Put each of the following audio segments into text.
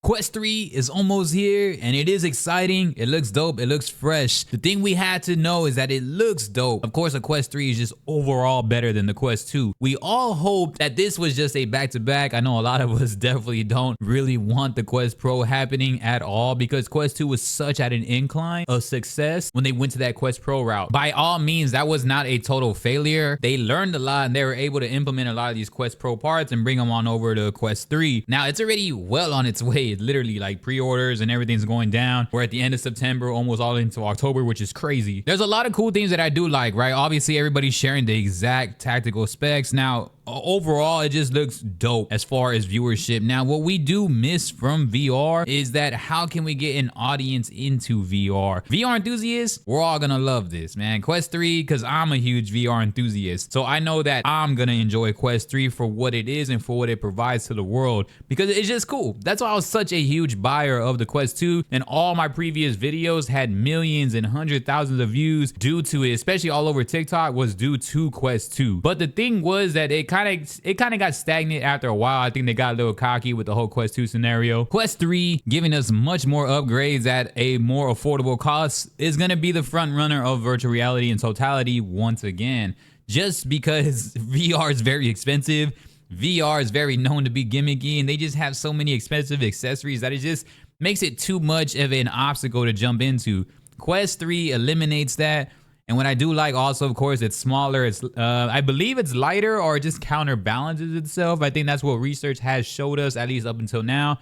Quest 3 is almost here and it is exciting. It looks dope. It looks fresh. The thing we had to know is that it looks dope. Of course, a Quest 3 is just overall better than the Quest 2. We all hoped that this was just a back-to-back. I know a lot of us definitely don't really want the Quest Pro happening at all because Quest 2 was such at an incline of success when they went to that Quest Pro route. By all means, that was not a total failure. They learned a lot and they were able to implement a lot of these Quest Pro parts and bring them on over to Quest 3. Now, it's already well on its way. Literally, like, pre-orders and everything's going down. We're at the end of September, almost all into October, which is crazy. There's a lot of cool things that I do like, right? Obviously, everybody's sharing the exact tactical specs. Now, overall, it just looks dope as far as viewership. Now, what we do miss from VR is that how can we get an audience into VR? VR enthusiasts, we're all gonna love this, man. Quest 3, because I'm a huge VR enthusiast. So I know that I'm gonna enjoy Quest 3 for what it is and for what it provides to the world because it's just cool. That's why I was such a huge buyer of the Quest 2, and all my previous videos had millions and hundreds of thousands of views due to it, especially all over TikTok, was due to Quest 2. But the thing was that it kind of got stagnant after a while. I think they got a little cocky with the whole Quest 2 scenario. Quest 3 giving us much more upgrades at a more affordable cost is going to be the front runner of virtual reality in totality once again, just because VR is very expensive. VR is very known to be gimmicky, and they just have so many expensive accessories that it just makes it too much of an obstacle to jump into. Quest 3 eliminates that. And what I do like also, of course, it's smaller. It's I believe it's lighter, or it just counterbalances itself. I think that's what research has showed us, at least up until now.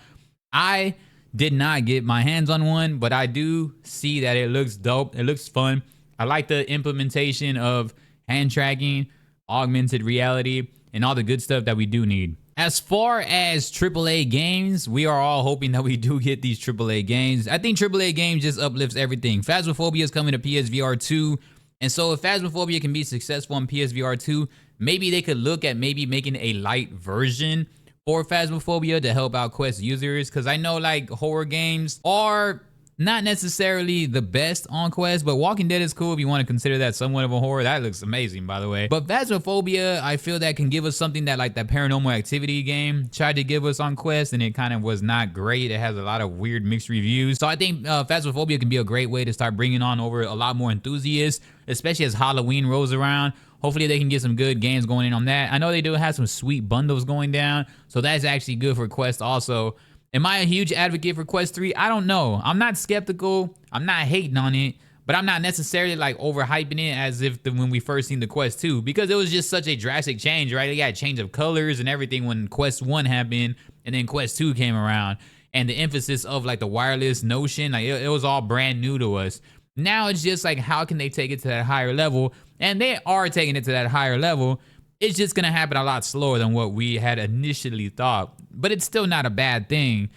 I did not get my hands on one, but I do see that it looks dope. It looks fun. I like the implementation of hand tracking, augmented reality, and all the good stuff that we do need. As far as AAA games, we are all hoping that we do get these AAA games. I think AAA games just uplifts everything. Phasmophobia is coming to PSVR 2. And so if Phasmophobia can be successful on PSVR 2, maybe they could look at maybe making a light version for Phasmophobia to help out Quest users. Because I know, like, horror games are not necessarily the best on Quest, but Walking Dead is cool if you want to consider that somewhat of a horror. That looks amazing, by the way. But Phasmophobia, I feel that can give us something that, like, that Paranormal Activity game tried to give us on Quest, and it kind of was not great. It has a lot of weird mixed reviews. So I think Phasmophobia can be a great way to start bringing on over a lot more enthusiasts, especially as Halloween rolls around. Hopefully they can get some good games going in on that. I know they do have some sweet bundles going down, so that's actually good for Quest also. Am I a huge advocate for Quest 3? I don't know. I'm not skeptical. I'm not hating on it, but I'm not necessarily like overhyping it as if when we first seen the Quest 2, because it was just such a drastic change, right? It got a change of colors and everything when Quest 1 happened, and then Quest 2 came around, and the emphasis of like the wireless notion, like it was all brand new to us. Now it's just like, how can they take it to that higher level? And they are taking it to that higher level. It's just going to happen a lot slower than what we had initially thought, but it's still not a bad thing.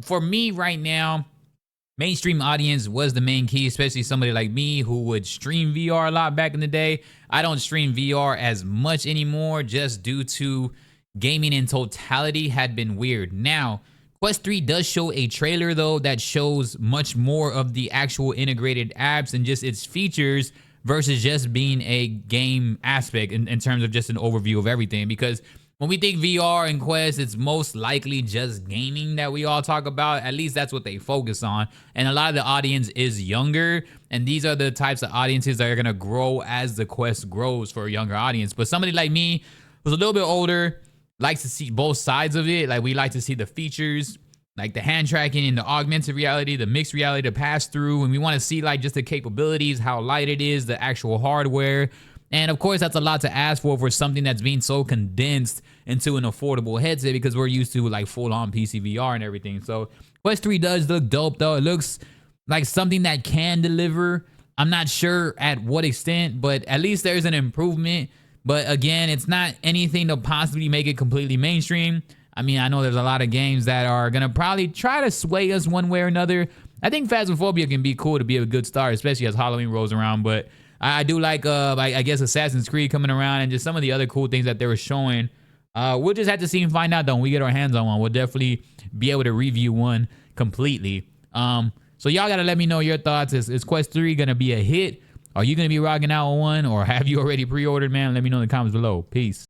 For me right now, mainstream audience was the main key, especially somebody like me who would stream VR a lot back in the day. I don't stream VR as much anymore just due to gaming in totality had been weird. Now, Quest 3 does show a trailer though that shows much more of the actual integrated apps and just its features versus just being a game aspect in terms of just an overview of everything. Because when we think VR and Quest, it's most likely just gaming that we all talk about. At least that's what they focus on. And a lot of the audience is younger. And these are the types of audiences that are going to grow as the Quest grows for a younger audience. But somebody like me who's a little bit older likes to see both sides of it. Like, we like to see the features, like the hand tracking and the augmented reality, the mixed reality, the pass through. And we want to see like just the capabilities, how light it is, the actual hardware. And of course, that's a lot to ask for something that's being so condensed into an affordable headset, because we're used to like full on PC VR and everything. So Quest 3 does look dope though. It looks like something that can deliver. I'm not sure at what extent, but at least there's an improvement. But again, it's not anything to possibly make it completely mainstream. I mean, I know there's a lot of games that are going to probably try to sway us one way or another. I think Phasmophobia can be cool to be a good start, especially as Halloween rolls around. But I do like, I guess, Assassin's Creed coming around and just some of the other cool things that they were showing. We'll just have to see and find out, though. When we get our hands on one, we'll definitely be able to review one completely. So y'all got to let me know your thoughts. Is Quest 3 going to be a hit? Are you going to be rocking out on one, or have you already pre-ordered, man? Let me know in the comments below. Peace.